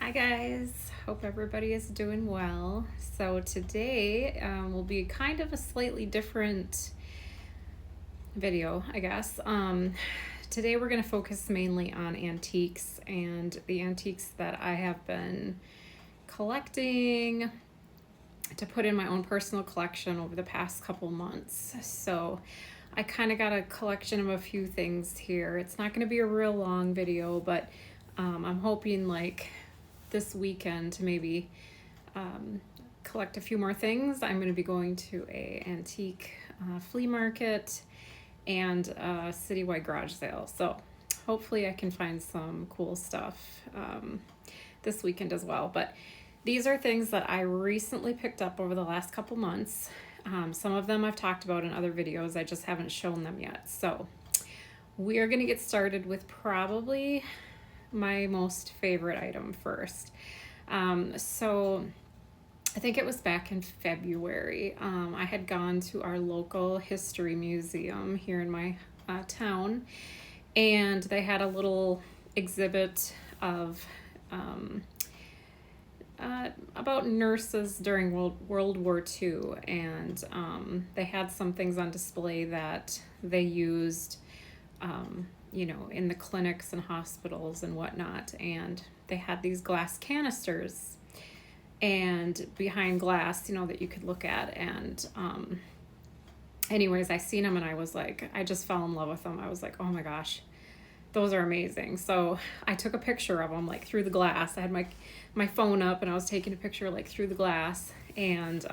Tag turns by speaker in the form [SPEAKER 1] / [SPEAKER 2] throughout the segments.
[SPEAKER 1] Hi guys, hope everybody is doing well. So today will be kind of a slightly different video, I guess. Today we're going to focus mainly on antiques and the antiques that I have been collecting to put in my own personal collection over the past couple months. So I kind of got a collection of a few things here. It's not going to be a real long video, but I'm hoping like this weekend to maybe collect a few more things. I'm going to be going to a antique flea market and a citywide garage sale. So hopefully I can find some cool stuff this weekend as well. But these are things that I recently picked up over the last couple months. Some of them I've talked about in other videos. I just haven't shown them yet. So we are going to get started with probably my most favorite item first. So I think it was back in February. I had gone to our local history museum here in my town, and they had a little exhibit of about nurses during World War II, and they had some things on display that they used in the clinics and hospitals and whatnot. And they had these glass canisters and behind glass, that you could look at. And anyways, I seen them and I was like, I just fell in love with them. I was like, oh my gosh, those are amazing. So I took a picture of them like through the glass. I had my phone up and I was taking a picture like through the glass. And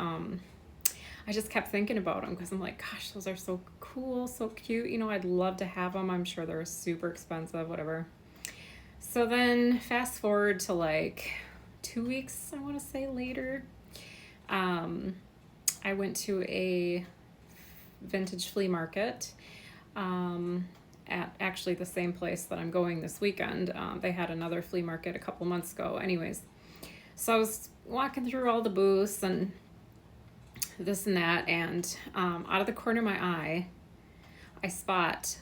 [SPEAKER 1] I just kept thinking about them because I'm like, gosh, those are so cool, so cute. I'd love to have them. I'm sure they're super expensive, whatever. So then fast forward to like 2 weeks, I want to say later, I went to a vintage flea market at actually the same place that I'm going this weekend. They had another flea market a couple months ago. Anyways, so I was walking through all the booths and this and that, and out of the corner of my eye, I spot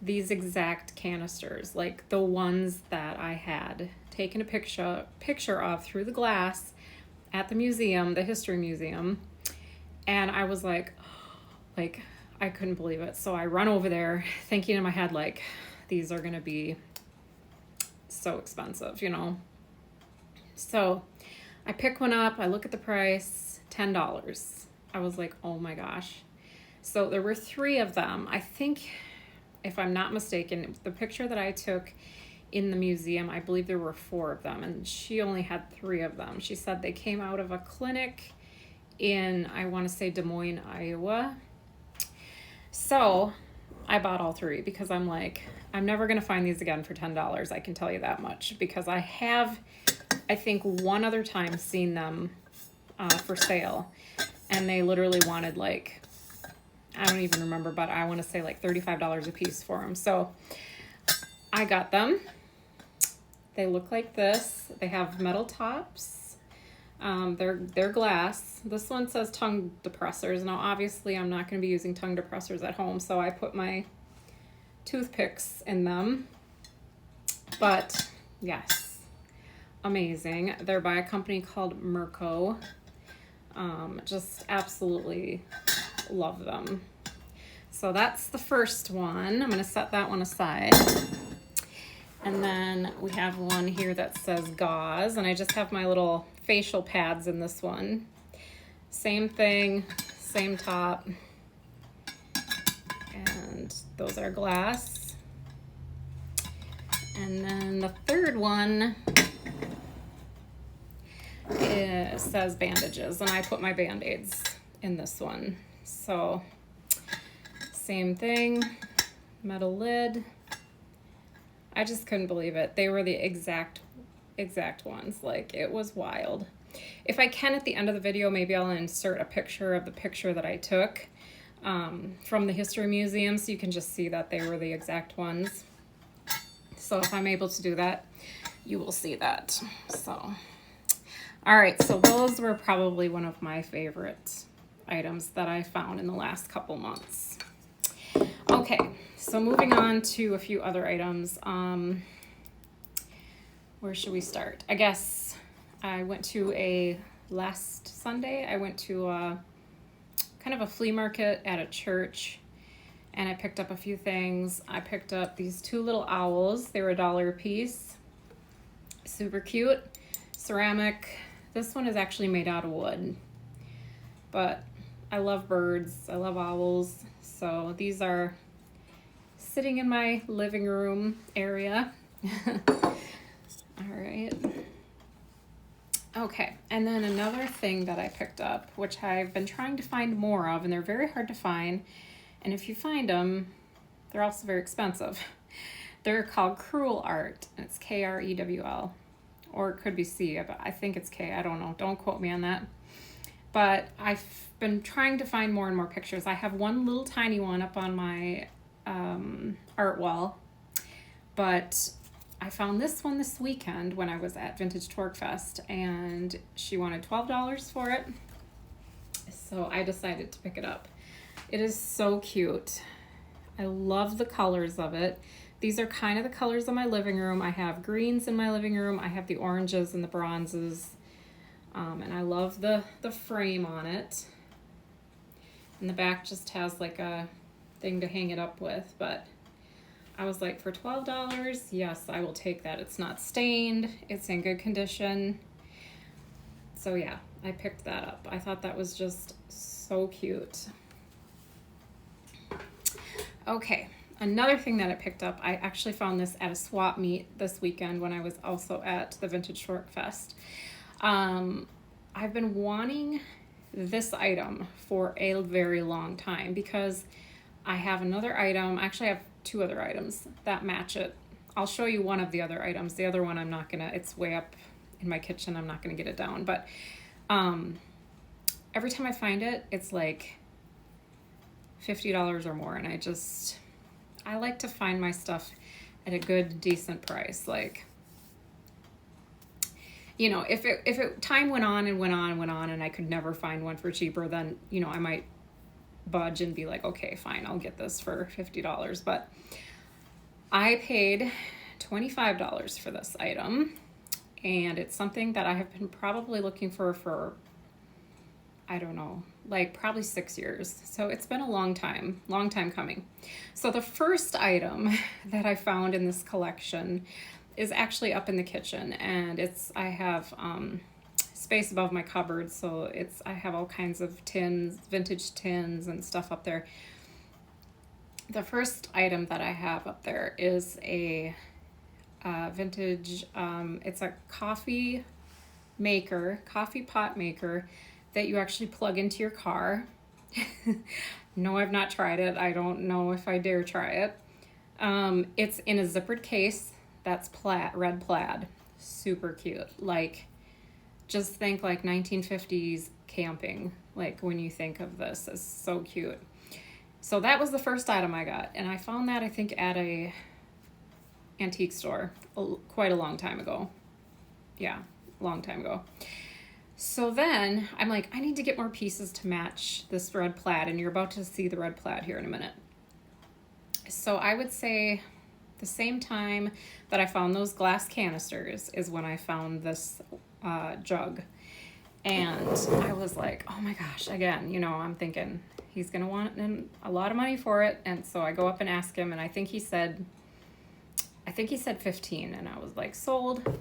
[SPEAKER 1] these exact canisters, like the ones that I had taken a picture of through the glass at the museum, the history museum. And I was like I couldn't believe it. So I run over there thinking in my head, like, these are going to be so expensive, So I pick one up, I look at the price, $10. I was like, oh my gosh. So there were 3 of them. I think, if I'm not mistaken, the picture that I took in the museum, I believe there were 4 of them, and she only had 3 of them. She said they came out of a clinic in, I want to say, Des Moines, Iowa. So I bought all 3 because I'm like, I'm never going to find these again for $10. I can tell you that much, because I have, I think, one other time seen them for sale, and they literally wanted like, I don't even remember, but I want to say like $35 a piece for them. So I got them. They look like this. They have metal tops. They're glass. This one says tongue depressors. Now, obviously, I'm not going to be using tongue depressors at home, so I put my toothpicks in them. But yes, amazing. They're by a company called Merco. Just absolutely love them. So that's the first one. I'm going to set that one aside. And then we have one here that says gauze, and I just have my little facial pads in this one. Same thing, same top. And those are glass. And then the third one, it says bandages, and I put my Band-Aids in this one. So same thing, metal lid. I just couldn't believe it. They were the exact ones. Like, it was wild. If I can, at the end of the video, maybe I'll insert a picture of the picture that I took from the history museum, so you can just see that they were the exact ones. So if I'm able to do that, you will see that. So, all right, so those were probably one of my favorite items that I found in the last couple months. Okay, so moving on to a few other items. where should we start? I guess last Sunday, I went to kind of a flea market at a church, and I picked up a few things. I picked up these 2 little owls. They were $1 a piece. Super cute. Ceramic. This one is actually made out of wood. But I love birds. I love owls. So these are sitting in my living room area. All right. Okay, and then another thing that I picked up, which I've been trying to find more of, and they're very hard to find, and if you find them, they're also very expensive. They're called Krewl Art, and it's K-R-E-W-L, or it could be C, but I think it's K, I don't know, don't quote me on that. But I've been trying to find more and more pictures. I have one little tiny one up on my art wall, but I found this one this weekend when I was at Vintage Torque Fest, and she wanted $12 for it, so I decided to pick it up. It is so cute. I love the colors of it. These are kind of the colors of my living room. I have greens in my living room. I have the oranges and the bronzes, and I love the frame on it. And the back just has like a thing to hang it up with, but I was like, for $12, yes, I will take that. It's not stained, it's in good condition. So yeah, I picked that up. I thought that was just so cute. Okay, another thing that I picked up, I actually found this at a swap meet this weekend when I was also at the Vintage Torque Fest. I've been wanting this item for a very long time because I have another item. Actually, I have 2 other items that match it. I'll show you one of the other items. The other one I'm not gonna, it's way up in my kitchen. I'm not gonna get it down, but every time I find it, it's like $50 or more. And I like to find my stuff at a good, decent price. Like, you know, if time went on and I could never find one for cheaper, then, you know, I might budge and be like, okay, fine, I'll get this for $50. But I paid $25 for this item, and it's something that I have been probably looking for I don't know, like probably 6 years. So it's been a long time coming. So the first item that I found in this collection is actually up in the kitchen, and I have space above my cupboard, so I have all kinds of tins, vintage tins and stuff up there. The first item that I have up there is a vintage, it's a coffee pot maker that you actually plug into your car. No, I've not tried it. I don't know if I dare try it. It's in a zippered case that's red plaid. Super cute. Like, just think like 1950s camping, like when you think of this. It's so cute. So that was the first item I got, and I found that, I think, at a antique store quite a long time ago. Yeah, long time ago. So then I'm like, I need to get more pieces to match this red plaid, and you're about to see the red plaid here in a minute. So I would say the same time that I found those glass canisters is when I found this jug. And I was like, oh my gosh, again, you know, I'm thinking he's gonna want a lot of money for it. And so I go up and ask him, and I think he said 15, and I was like, sold.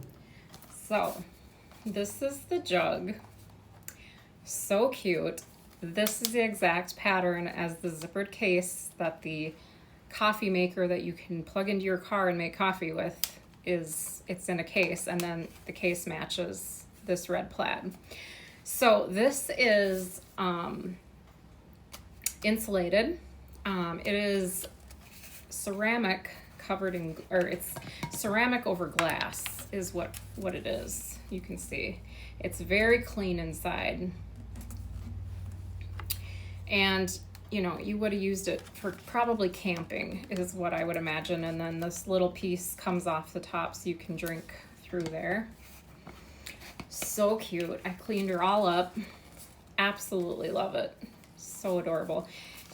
[SPEAKER 1] So this is the jug. So cute. This is the exact pattern as the zippered case that the coffee maker that you can plug into your car and make coffee with it's in a case, and then the case matches this red plaid. So this is insulated. It is ceramic covered in, or it's ceramic over glass is what it is. You can see it's very clean inside, and you know, you would have used it for probably camping is what I would imagine. And then this little piece comes off the top so you can drink through there. So cute. I cleaned her all up. Absolutely love it. So adorable.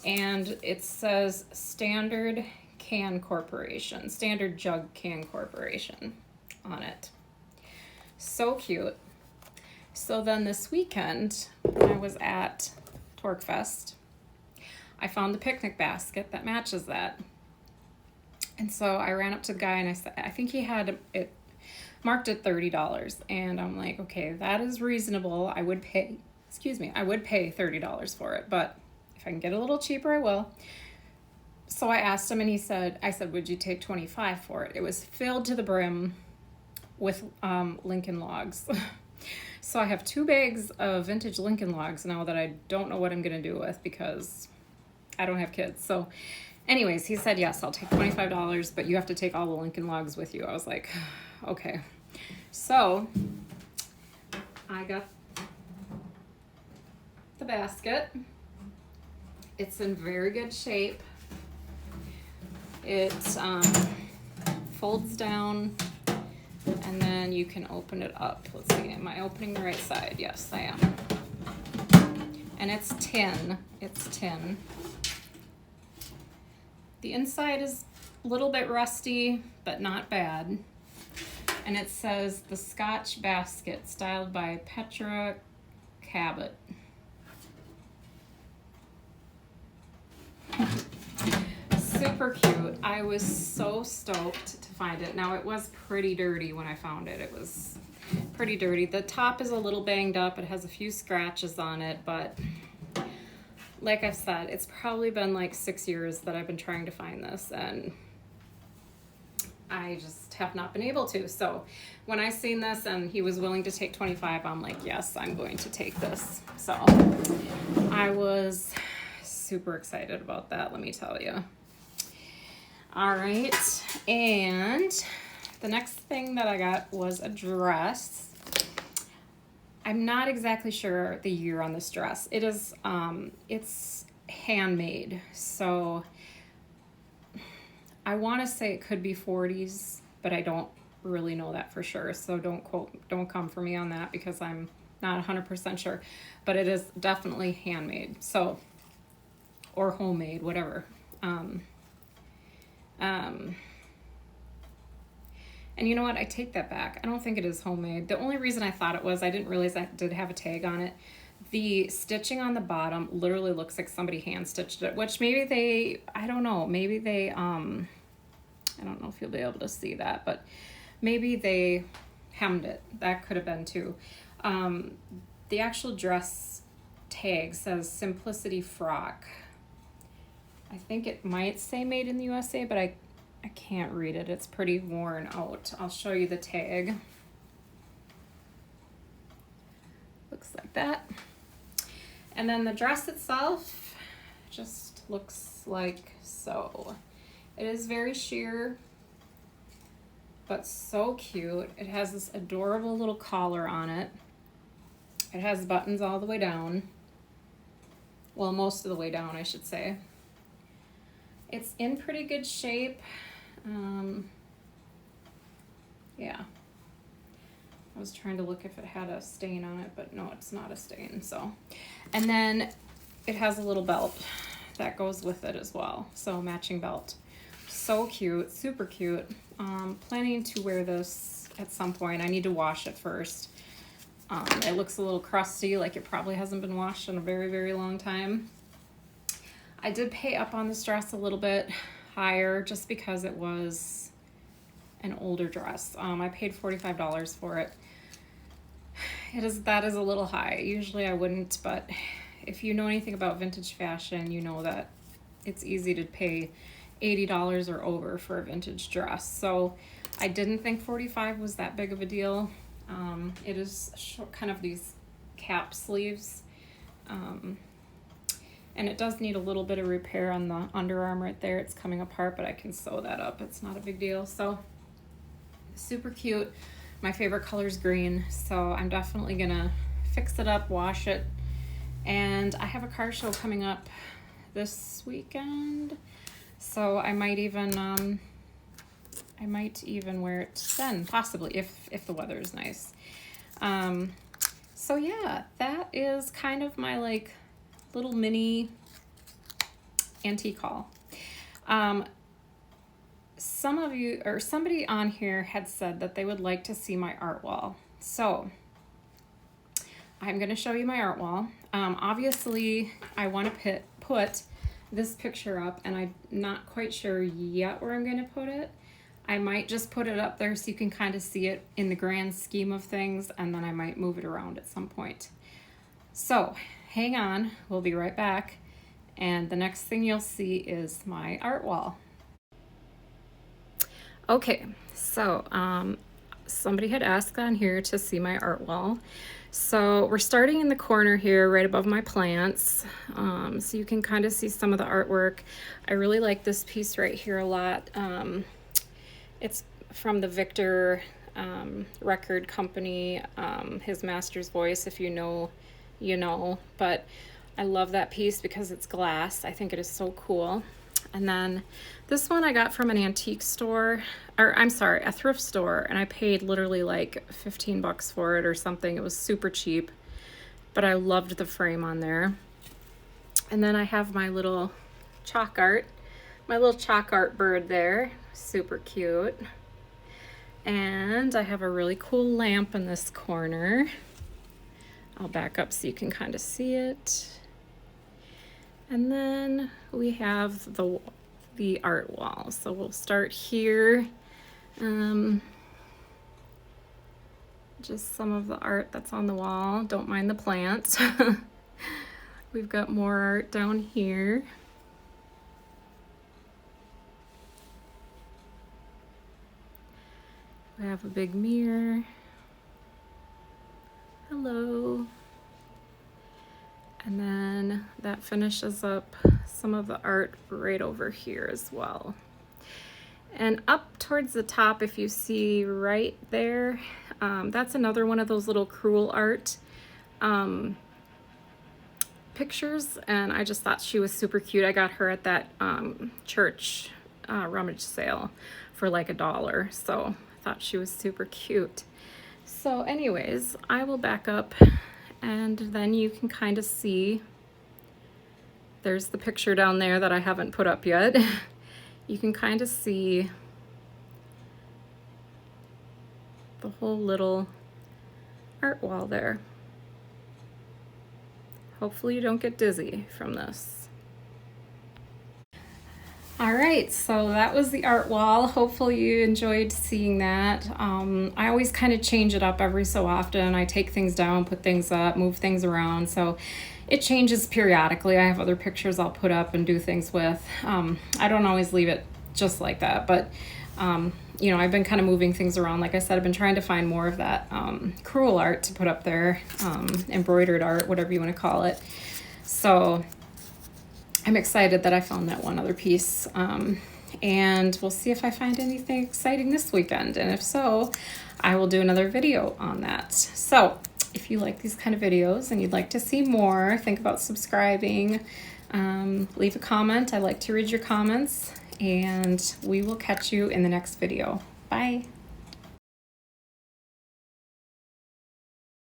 [SPEAKER 1] And it says Standard Jug Can Corporation on it. So cute. So then this weekend, when I was at Torquefest, I found the picnic basket that matches that. And so I ran up to the guy and I said, I think he had it marked at $30. And I'm like, okay, that is reasonable. I would pay $30 for it, but if I can get a little cheaper, I will. So I asked him and I said, would you take $25 for it? It was filled to the brim with Lincoln Logs. So I have 2 bags of vintage Lincoln Logs now that I don't know what I'm going to do with because I don't have kids. So anyways, he said, yes, I'll take $25, but you have to take all the Lincoln Logs with you. I was like, okay. So I got the basket. It's in very good shape. It folds down, and then you can open it up. Let's see, am I opening the right side? Yes, I am. And it's tin. The inside is a little bit rusty, but not bad. And it says the Scotch basket, styled by Petra Cabot. Super cute. I was so stoked to find it. Now, it was pretty dirty when I found it. It was pretty dirty. The top is a little banged up. It has a few scratches on it, but like I've said, it's probably been like 6 years that I've been trying to find this, and I just have not been able to. So when I seen this and he was willing to take $25, I'm like, yes, I'm going to take this. So I was super excited about that, let me tell you. All right, and the next thing that I got was a dress. I'm not exactly sure the year on this dress. It is, it's handmade, so I want to say it could be 40s, but I don't really know that for sure. So don't come for me on that because I'm not 100% sure, but it is definitely handmade. So, or homemade, whatever. And you know what? I take that back. I don't think it is homemade. The only reason I thought it was, I didn't realize that it did have a tag on it. The stitching on the bottom literally looks like somebody hand stitched it, which maybe I don't know, maybe they, I don't know if you'll be able to see that, but maybe they hemmed it. That could have been too. The actual dress tag says Simplicity Frock. I think it might say made in the USA, but I can't read it. It's pretty worn out. I'll show you the tag. Looks like that. And then the dress itself just looks like so. It is very sheer, but so cute. It has this adorable little collar on it. It has buttons all the way down. Well, most of the way down, I should say. It's in pretty good shape. Yeah. I was trying to look if it had a stain on it, but no, it's not a stain. So, and then it has a little belt that goes with it as well. So matching belt. So cute, super cute. Planning to wear this at some point. I need to wash it first. It looks a little crusty, like it probably hasn't been washed in a very, very long time. I did pay up on this dress a little bit higher just because it was an older dress. I paid $45 for it. That is a little high. Usually I wouldn't, but if you know anything about vintage fashion, you know that it's easy to pay $80 or over for a vintage dress. So I didn't think $45 was that big of a deal. It is kind of these cap sleeves. And it does need a little bit of repair on the underarm right there. It's coming apart, but I can sew that up. It's not a big deal. So super cute. My favorite color is green, so I'm definitely gonna fix it up, wash it. And I have a car show coming up this weekend, so I might even wear it then, possibly, if the weather is nice. So yeah, that is kind of my like little mini antique haul. some of you, or somebody on here had said that they would like to see my art wall. So I'm going to show you my art wall. Obviously, I want to put this picture up, and I'm not quite sure yet where I'm going to put it. I might just put it up there so you can kind of see it in the grand scheme of things, and then I might move it around at some point. So hang on, we'll be right back. And the next thing you'll see is my art wall. Okay, so somebody had asked on here to see my art wall. So we're starting in the corner here right above my plants, so you can kind of see some of the artwork. I really like this piece right here a lot. It's from the Victor record company, his Master's Voice. If you know, you know, but I love that piece because it's glass. I think it is so cool. And then this one I got from an antique store, or I'm sorry, a thrift store, and I paid literally like 15 bucks for it or something. It was super cheap, but I loved the frame on there. And then I have my little chalk art bird there, super cute. And I have a really cool lamp in this corner. I'll back up so you can kind of see it. And then we have the art wall. So we'll start here. Just some of the art that's on the wall. Don't mind the plants. We've got more art down here. We have a big mirror. Hello. And then that finishes up some of the art right over here as well. And up towards the top, if you see right there, that's another one of those little cruel art pictures. And I just thought she was super cute. I got her at that church rummage sale for like $1. So I thought she was super cute. So anyways, I will back up, and then you can kind of see, there's the picture down there that I haven't put up yet. You can kind of see the whole little art wall there. Hopefully you don't get dizzy from this. All right, so that was the art wall. Hopefully you enjoyed seeing that. I always kind of change it up every so often. I take things down, put things up, move things around. So it changes periodically. I have other pictures I'll put up and do things with. I don't always leave it just like that, but you know, I've been kind of moving things around. Like I said, I've been trying to find more of that cruel art to put up there, embroidered art, whatever you want to call it. So I'm excited that I found that one other piece, and we'll see if I find anything exciting this weekend, and if so, I will do another video on that. So if you like these kind of videos and you'd like to see more, think about subscribing, leave a comment. I like to read your comments, and we will catch you in the next video. Bye.